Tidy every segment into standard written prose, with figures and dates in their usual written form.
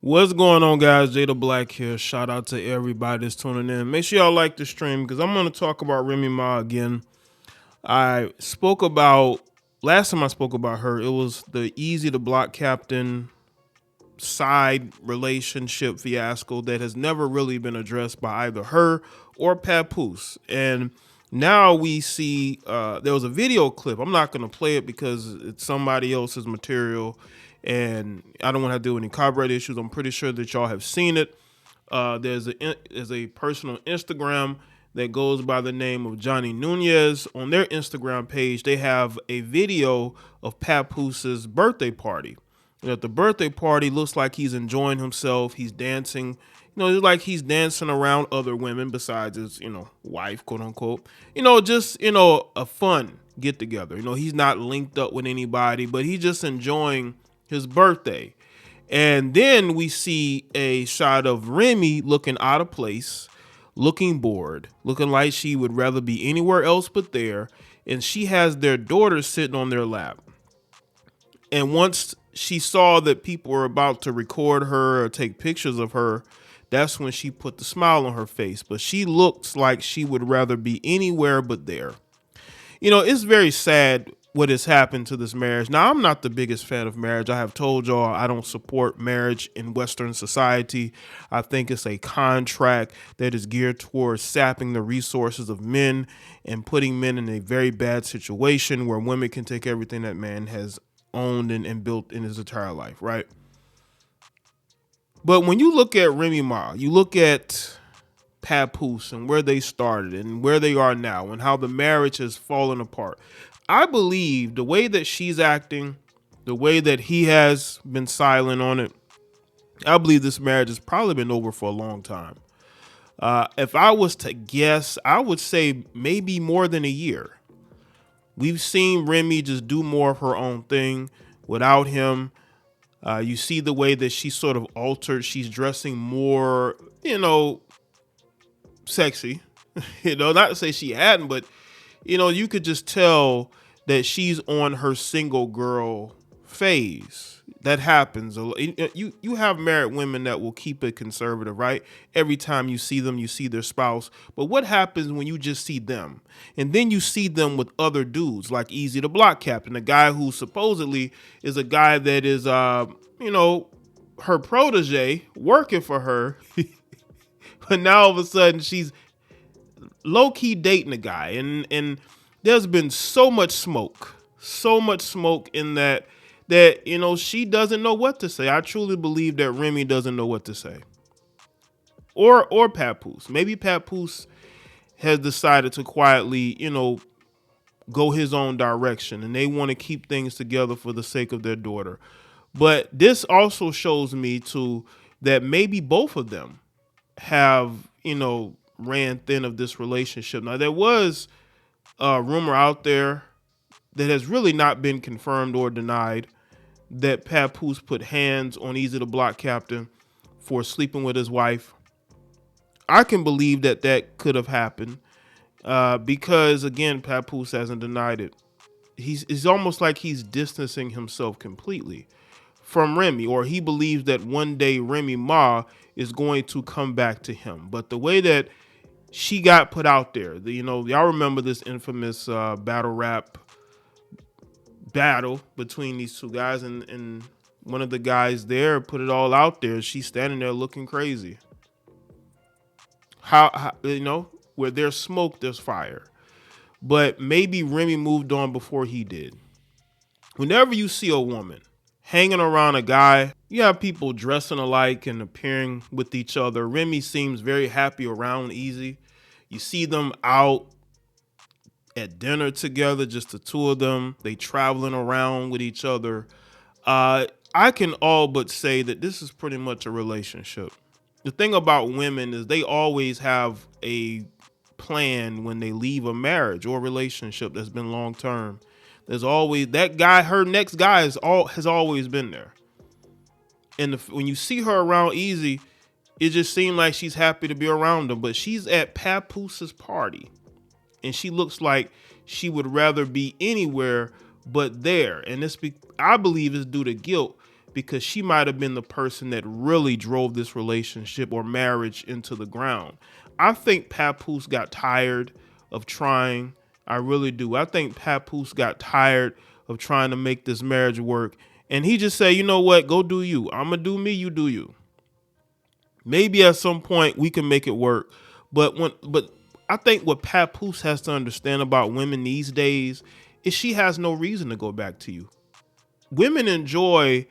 What's going on, guys? Jay the Black here. Shout out to everybody that's tuning in. Make sure y'all like the stream because I'm going to talk about Remy Ma again. I spoke about, last time I spoke about her, it was the Eazy the Block Captain side relationship fiasco that has never really been addressed by either her or Papoose. And now we see there was a video clip. I'm not going to play it because it's somebody else's material and I don't want to have to deal with any copyright issues. I'm pretty sure that y'all have seen it. There's a person on Instagram that goes by the name of Johnny Nunez. On their Instagram page, they have a video of Papoose's birthday party. And at the birthday party, looks like he's enjoying himself. He's dancing. It's like he's dancing around other women besides his, wife, quote unquote. Just, a fun get together. He's not linked up with anybody, but he's just enjoying his birthday. And then we see a shot of Remy looking out of place, looking bored, looking like she would rather be anywhere else but there. And she has their daughter sitting on their lap. And once she saw that people were about to record her or take pictures of her, that's when she put the smile on her face. But she looks like she would rather be anywhere but there. It's very sad what has happened to this marriage. Now, I'm not the biggest fan of marriage. I have told y'all I don't support marriage in Western society. I think it's a contract that is geared towards sapping the resources of men and putting men in a very bad situation where women can take everything that man has owned and built in his entire life, right? But when you look at Remy Ma, you look at Papoose and where they started and where they are now and how the marriage has fallen apart. I believe the way that she's acting, the way that he has been silent on it, I believe this marriage has probably been over for a long time. If I was to guess, I would say maybe more than a year. We've seen Remy just do more of her own thing without him. You see the way that she sort of altered. She's dressing more, sexy. Not to say she hadn't, but, you could just tell that she's on her single girl phase. That happens. You have married women that will keep it conservative, right? Every time you see them, you see their spouse. But what happens when you just see them? And then you see them with other dudes like Eazy the Block Captain, a guy who supposedly is a guy that is, her protege working for her. But now all of a sudden she's low-key dating a guy. And there's been so much smoke in that she doesn't know what to say. I truly believe that Remy doesn't know what to say. Or Papoose. Maybe Papoose has decided to quietly, go his own direction and they want to keep things together for the sake of their daughter. But this also shows me too that maybe both of them have, ran thin of this relationship. Now there was a rumor out there that has really not been confirmed or denied that Papoose put hands on Eazy the Block Captain for sleeping with his wife. I can believe that could have happened because, again, Papoose hasn't denied it. It's almost like he's distancing himself completely from Remy, or he believes that one day Remy Ma is going to come back to him. But the way that she got put out there, y'all remember this infamous battle rap battle between these two guys, and one of the guys there put it all out there. She's standing there looking crazy. How where there's smoke, there's fire. But maybe Remy moved on before he did. Whenever you see a woman hanging around a guy, you have people dressing alike and appearing with each other. Remy seems very happy around Eazy. You see them out at dinner together, just the two of them. They traveling around with each other. I can all but say that this is pretty much a relationship. The thing about women is they always have a plan when they leave a marriage or relationship that's been long term. There's always that guy. Her next guy has always been there. And when you see her around Eazy, it just seems like she's happy to be around him. But she's at Papoose's party, and she looks like she would rather be anywhere but there. And I believe it's due to guilt because she might have been the person that really drove this relationship or marriage into the ground. I think Papoose got tired of trying. I really do. I think Papoose got tired of trying to make this marriage work. And he just said, you know what, go do you. I'm going to do me, you do you. Maybe at some point we can make it work. But I think what Papoose has to understand about women these days is she has no reason to go back to you. Women enjoy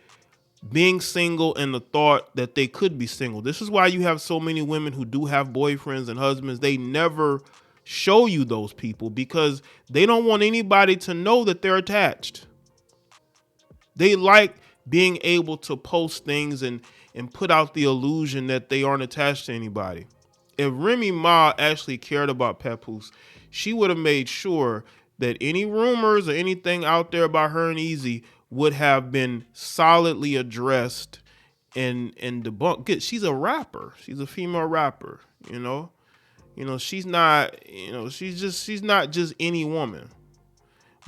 being single and the thought that they could be single. This is why you have so many women who do have boyfriends and husbands. They never show you those people because they don't want anybody to know that they're attached. They like being able to post things and put out the illusion that they aren't attached to anybody. If Remy Ma actually cared about Papoose, she would have made sure that any rumors or anything out there about her and Eazy would have been solidly addressed and debunked. She's a rapper. She's a female rapper, you know. She's not, she's not just any woman.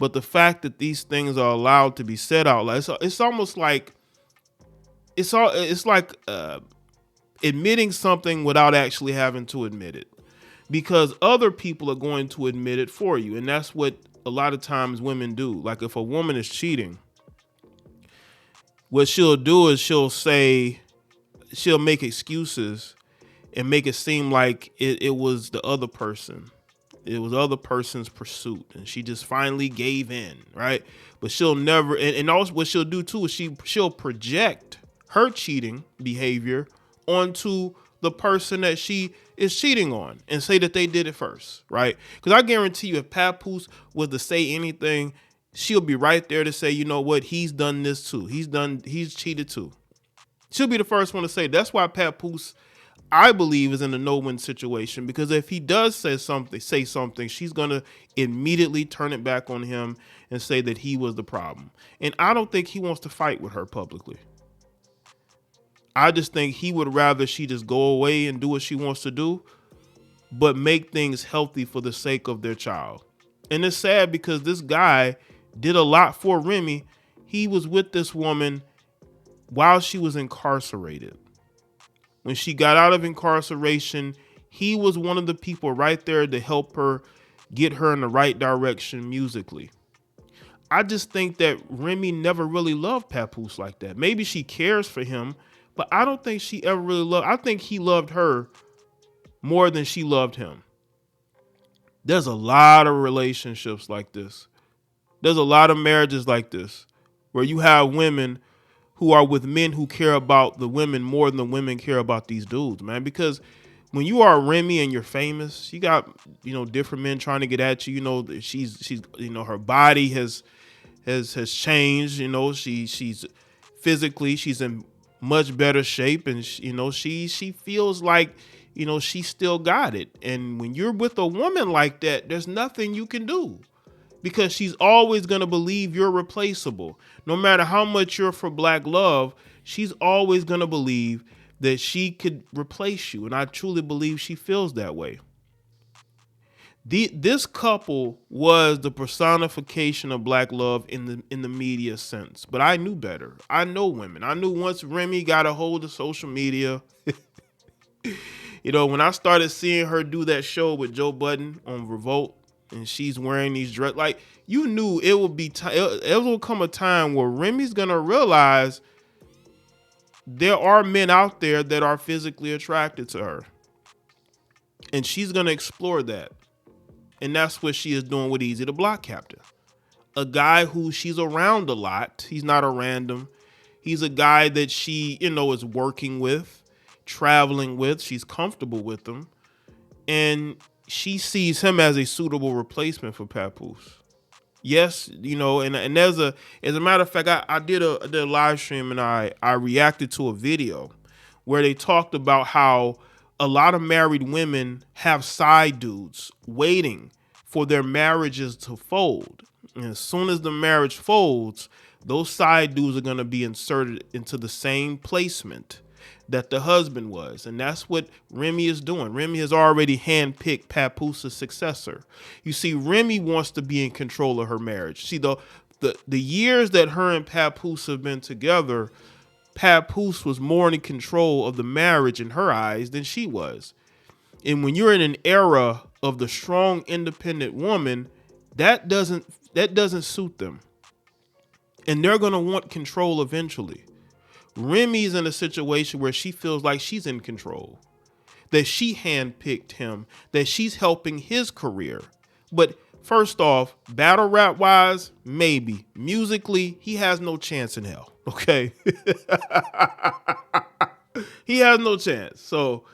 But the fact that these things are allowed to be said out loud, it's almost like it's like admitting something without actually having to admit it, because other people are going to admit it for you, and that's what a lot of times women do. Like if a woman is cheating, what she'll do is she'll make excuses and make it seem like it was the other person. It was the other person's pursuit, and she just finally gave in, right? But she'll never, and also what she'll do too is she'll project her cheating behavior onto the person that she is cheating on and say that they did it first, right? Because I guarantee you, if Papoose was to say anything, she'll be right there to say, you know what, he's done this too. He's cheated too. She'll be the first one to say. That's why Papoose, I believe, is in a no-win situation, because if he does say something, she's gonna immediately turn it back on him and say that he was the problem. And I don't think he wants to fight with her publicly. I just think he would rather she just go away and do what she wants to do, but make things healthy for the sake of their child. And it's sad because this guy did a lot for Remy. He was with this woman while she was incarcerated. When she got out of incarceration, he was one of the people right there to help her get her in the right direction musically. I just think that Remy never really loved Papoose like that. Maybe she cares for him, but I don't think she ever really loved. I think he loved her more than she loved him. There's a lot of relationships like this. There's a lot of marriages like this where you have women who are with men who care about the women more than the women care about these dudes, man. Because when you are Remy and you're famous, you got, different men trying to get at you. She's her body has changed. She's physically, she's in much better shape, and she feels like she still got it. And when you're with a woman like that, there's nothing you can do, because she's always going to believe you're replaceable. No matter how much you're for black love, she's always going to believe that she could replace you. And I truly believe she feels that way. This couple was the personification of black love in the media sense. But I knew better. I know women. I knew once Remy got a hold of social media, when I started seeing her do that show with Joe Budden on Revolt, and she's wearing these dress, like, you knew it would be it will come a time where Remy's gonna realize there are men out there that are physically attracted to her, and she's gonna explore that. And that's what she is doing with Eazy, the block captain, a guy who she's around a lot. He's not a random. He's a guy that she is working with, traveling with. She's comfortable with him, and she sees him as a suitable replacement for Papoose. Yes, and as a matter of fact, I did a live stream, and I reacted to a video where they talked about how a lot of married women have side dudes waiting for their marriages to fold. And as soon as the marriage folds, those side dudes are going to be inserted into the same placement that the husband was. And that's what Remy is doing. Remy has already handpicked Papoose's successor. You see, Remy wants to be in control of her marriage. See, the years that her and Papoose have been together, Papoose was more in control of the marriage in her eyes than she was. And when you're in an era of the strong, independent woman, that doesn't suit them. And they're going to want control eventually. Remy's in a situation where she feels like she's in control, that she handpicked him, that she's helping his career. But first off, battle rap wise, maybe. Musically, he has no chance in hell. Okay. He has no chance. So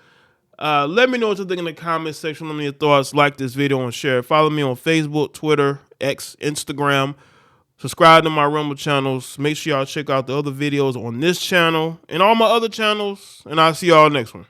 let me know what you think in the comment section. Let me know your thoughts. Like this video and share it. Follow me on Facebook, Twitter, X, Instagram. Subscribe to my Rumble channels. Make sure y'all check out the other videos on this channel and all my other channels. And I'll see y'all next one.